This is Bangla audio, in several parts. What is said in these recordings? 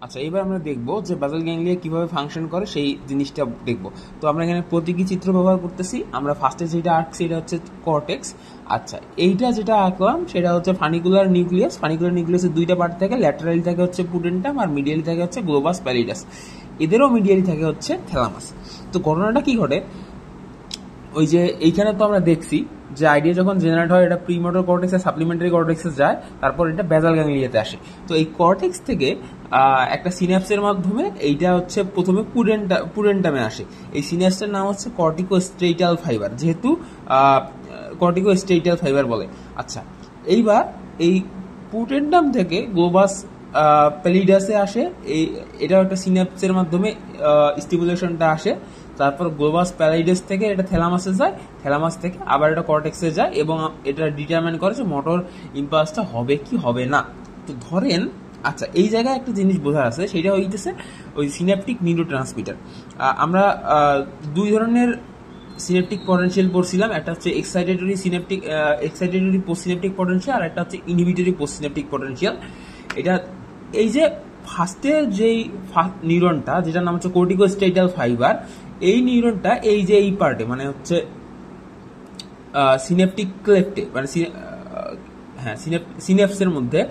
আচ্ছা, এবার আমরা দেখব যে বাসাল গ্যাংলিয়া কিভাবে ফাংশন করে সেই জিনিসটা দেখব। তো আমরা এখানে প্রতীকী চিত্র ব্যবহার করতেছি। আমরা ফার্স্টে যেটা আঁকছি এটা হচ্ছে কর্টেক্স। আচ্ছা, এইটা যেটা আঁকলাম সেটা হচ্ছে ফানিকুলার নিউক্লিয়াস। ফানিকুলার নিউক্লিয়াসের দুইটা পার্ট থাকে, ল্যাটারালি থাকে হচ্ছে পুটেন্টাম আর মিডিয়ালি থাকে হচ্ছে গ্লোবাস প্যালিডাস। এদেরও মিডিয়ালি থাকে হচ্ছে থ্যালামাস। তো ঘটনাটা কি ঘটে, ওই যে এইখানে তো আমরা দেখছি যে আইডিয়া যখন জেনারেট হয় এটা প্রিমোটর কর্টেক্সে সাপ্লিমেন্টারি কর্টেক্সে যায়, তারপর এটা বেসাল গ্যাংলিয়াতে আসে। তো এই কর্টেক্স থেকে একটা সিনাপসের মাধ্যমে এইটা হচ্ছে প্রথমে পুরেন্টামে আসে। এই সিনাপসটার নাম হচ্ছে কর্টিকোস্ট্রেটাল ফাইবার, যেহেতু কর্টিকোস্ট্রেটাল ফাইবার বলে। আচ্ছা, এইবার এই পুটেন্টাম থেকে গ্লোবাস প্যালিডাসে আসে, এটাও একটা সিনাপসের মাধ্যমে স্টিমুলেশনটা আসে। তারপর গ্লোবাস প্যালাইডাস থেকে এটা থ্যালামাসে যায়, থ্যালামাস থেকে আবার এটা কর্টেক্সে যায় এবং এটা ডিটারমাইন করে যে মোটর ইম্পালসটা হবে কি হবে না। তো ধরেন, আচ্ছা, এই জায়গায় একটা জিনিস বোঝার আছে, সেটা হইতেছে ওই সিন্যাপটিক নিউরোট্রান্সমিটার। আমরা দুই ধরনের সিনেপটিক পটেনশিয়াল পড়ছিলাম, একটা হচ্ছে এক্সাইটেটরি পোস্ট সিনেপটিক পটেনশিয়াল, আর একটা হচ্ছে ইনহিবিটরি পোস্ট সিনেপটিক পটেনশিয়াল। এটা এই যে ফার্স্টের যেই নিউরনটা যেটার নাম হচ্ছে কর্টিকোস্টেটাল ফাইবার, এই নিউরনটা এই যে এই পার্টে মানে হচ্ছে সিনেপটিক ক্লেফটে মানে হ্যাঁ সিনেপসের মধ্যে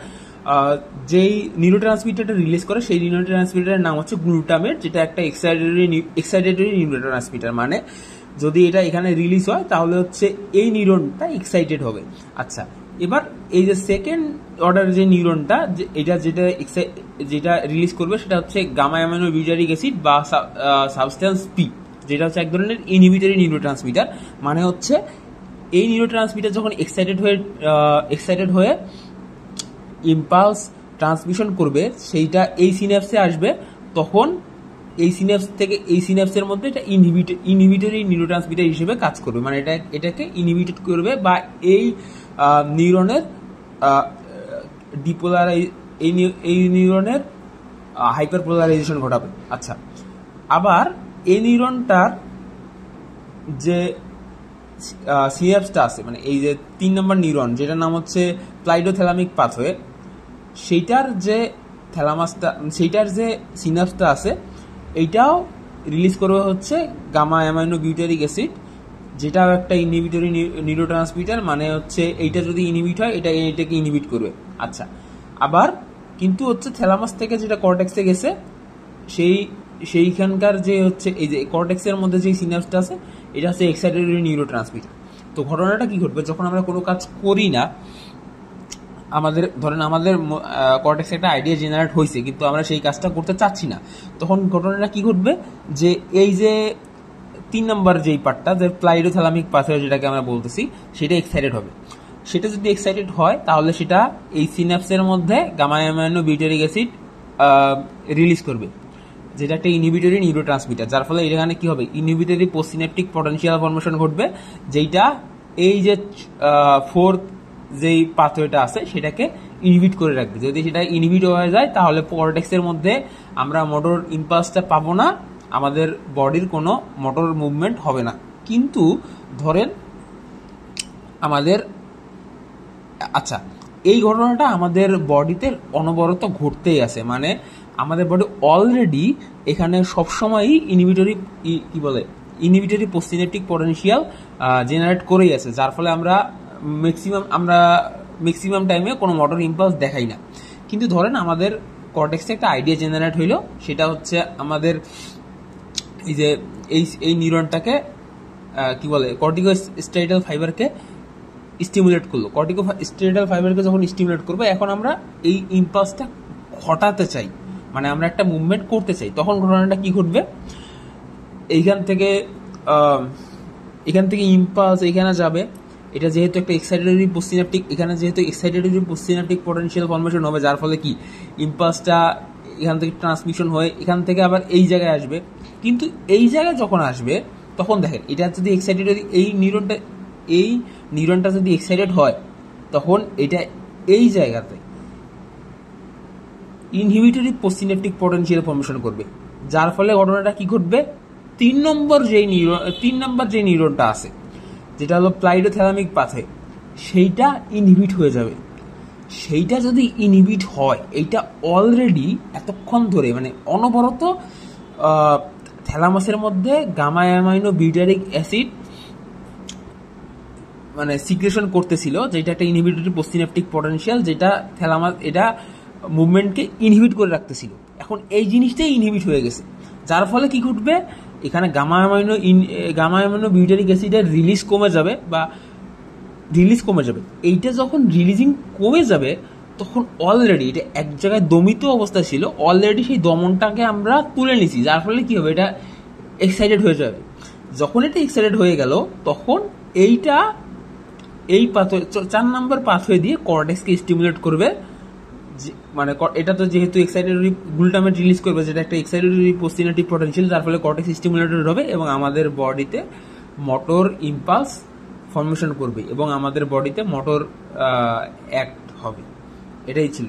যেই নিউরোট্রান্সমিটারটা রিলিজ করে সেই নিউরোট্রান্সমিটারের নাম হচ্ছে গ্লুটামেট, যেটা একটা এক্সাইটেটরি নিউরোট্রান্সমিটার। মানে যদি এটা এখানে রিলিজ হয় তাহলে হচ্ছে এই নিউরনটা এক্সাইটেড হবে। আচ্ছা, এবার এই যে সেকেন্ড অর্ডার যে নিউরনটা যেটা রিলিজ করবে সেটা হচ্ছে গামা অ্যামিনো বিউটারিক অ্যাসিড বা সাবস্টেন্স পি, যেটা হচ্ছে এক ধরনের ইনহিবিটরি নিউরোট্রান্সমিটার। মানে হচ্ছে এই নিউরোট্রান্সমিটার যখন এক্সাইটেড হয়ে ইম্পালস ট্রান্সমিশন করবে, সেইটা এই সিনাপসে আসবে, তখন এই সিনাপস থেকে এই সিনাপসের মধ্যে এটা ইনহিবিটরি নিউরোট্রান্সমিটার হিসেবে কাজ করবে। মানে এটাকে ইনহিবিটেড করবে বা এই নিউরনের এই নিউরনের হাইপারপোলারাইজেশন ঘটাবে। আচ্ছা, আবার এই নিউরনটার যে সিনাপসটা আছে, মানে এই যে 3 নম্বর নিউরন যেটার নাম হচ্ছে প্লাইডোথ্যালামিক পাথওয়ে, সেইটার যে সিনাপসটা আছে এইটাও রিলিজ করবে হচ্ছে গামা অ্যামাইনো বিউটারিক অ্যাসিড, যেটাও একটা ইনহিবিটরি নিউরোট্রান্সমিটার। মানে হচ্ছে এইটা যদি ইনহিবিট হয় এটাকে ইনহিবিট করবে। আচ্ছা, আবার কিন্তু হচ্ছে থ্যালামাস থেকে যেটা কর্টেক্সে গেছে সেইখানকার যে হচ্ছে এই যে কর্টেক্সের মধ্যে যে সিনাপসটা আছে এটা হচ্ছে এক্সাইটেটরি নিউরোট্রান্সমিটার। তো ঘটনাটা কি ঘটবে, যখন আমরা কোনো কাজ করি না, আমাদের কর্টেক্সে একটা আইডিয়া জেনারেট হয়েছে কিন্তু আমরা সেই কাজটা করতে চাচ্ছি না, তখন ঘটনাটা কি ঘটবে যে এই যে 3 নম্বর যেই পার্টটা যে প্লাইডোথ্যালামিক পাথওয়ে যেটাকে আমরা বলতেছি সেটা এক্সাইটেড হবে। সেটা যদি এক্সাইটেড হয় তাহলে সেটা এই সিনাপসের মধ্যে gamma amino butyric acid release করবে, যেটা একটা ইনহিবিটরি নিউরোট্রান্সমিটার। যার ফলে এখানে কি হবে, ইনহিবিটরি পোস্টসিনেপটিক পটেনশিয়াল ফর্মেশন ঘটবে, যেইটা এই যে ফোর্থ যেই পাথওয়েটা আছে সেটাকে ইনহিবিট করে রাখবে। যদি সেটা ইনহিবিট হয়ে যায় তাহলে কর্টেক্সের মধ্যে আমরা মোটর ইম্পালসটা পাবো না, আমাদের বডির কোনো মোটর মুভমেন্ট হবে না। কিন্তু ধরেন আমাদের, আচ্ছা, এই ঘটনাটা আমাদের বডিতে অনবরত ঘটতেই আছে, মানে আমাদের বডি অলরেডি এখানে সবসময়ই ইনহিবিটরি পোস্টসিনেপটিক পটেনশিয়াল জেনারেট করেই আছে, যার ফলে আমরা ম্যাক্সিমাম টাইমে কোনো মোটর ইম্পালস দেখাই না। কিন্তু ধরেন আমাদের কর্টেক্সে একটা আইডিয়া জেনারেট হইলো, সেটা হচ্ছে আমাদের এই যে এই নিউরনটাকে কর্টিকোস্টেটাল ফাইবারকে স্টিমুলেট করলো। কর্টিকোস্টেটাল ফাইবারকে যখন স্টিমুলেট করবো, এখন আমরা এই ইম্পালসটা ঘটাতে চাই, মানে আমরা একটা মুভমেন্ট করতে চাই, তখন ঘটনাটা কি ঘটবে, এখান থেকে ইম্পালস এখানে যাবে। এটা যেহেতু একটা এক্সাইটেটরি পোস্টসিনাপটিক, এখানে যেহেতু এক্সাইটেটরি পোস্টসিনাপটিক পটেনশিয়াল ফর্মেশন হবে, যার ফলে কি ইম্পালসটা এখান থেকে ট্রান্সমিশন হয়ে এখান থেকে আবার এই জায়গায় আসবে। কিন্তু এই জায়গায় যখন আসবে তখন দেখেন, এটা যদি এক্সাইটেটরি এই নিউরনটা যদি এক্সাইটেড হয় তখন এটা এই জায়গাতে ইনহিবিটরি পোস্টসিনেপটিক পটেনশিয়াল ফর্মেশন করবে, যার ফলে ঘটনাটা কি ঘটবে, 3 নম্বর যে নিউরনটা আছে যেটা হলো প্লাইডোথ্যালামিক পাথওয়ে, সেইটা ইনহিবিট হয়ে যাবে। সেইটা যদি ইনহিবিট হয়, এইটা অলরেডি এতক্ষণ ধরে মানে অনবরত থ্যালামাসের মধ্যে গামা অ্যামাইনো বিউটারিক অ্যাসিড মানে সিক্রেশন করতেছিল, যেটা একটা ইনহিবিটরি পোস্টসিনাপটিক পটেনশিয়াল, যেটা থ্যালামাস এটা মুভমেন্টকে ইনহিবিট করে রাখতেছিল। এখন এই জিনিসটাই ইনহিবিট হয়ে গেছে, যার ফলে কি ঘটবে, এখানে গামা অ্যামাইনো বিউটারিক অ্যাসিডের রিলিজ কমে যাবে বা রিলিজ কমে যাবে। এইটা যখন রিলিজিং কমে যাবে তখন অলরেডি এটা এক জায়গায় দমিত অবস্থায় ছিল, অলরেডি সেই দমনটাকে আমরা তুলে নিছি, যার ফলে কি হবে, এটা এক্সাইটেড হয়ে যাবে। যখন এটা এক্সাইটেড হয়ে গেল তখন এইটা এই পাথওয়ে 4 নম্বর পাথওয়ে দিয়ে কর্টেক্সকে স্টিমুলেট করবে, মানে এটা তো যেহেতু এক্সাইটেটরি গ্লুটামেট রিলিজ করবে, যেটা একটা এক্সাইটেটরি পোস্টিনেটিভ পটেনশিয়াল, যার ফলে কর্টেক্স স্টিমুলেটেড হবে এবং আমাদের বডিতে মোটর ইম্পালস ফর্মেশন করবে এবং আমাদের বডিতে মোটর অ্যাক্ট হবে। এটাই ছিল।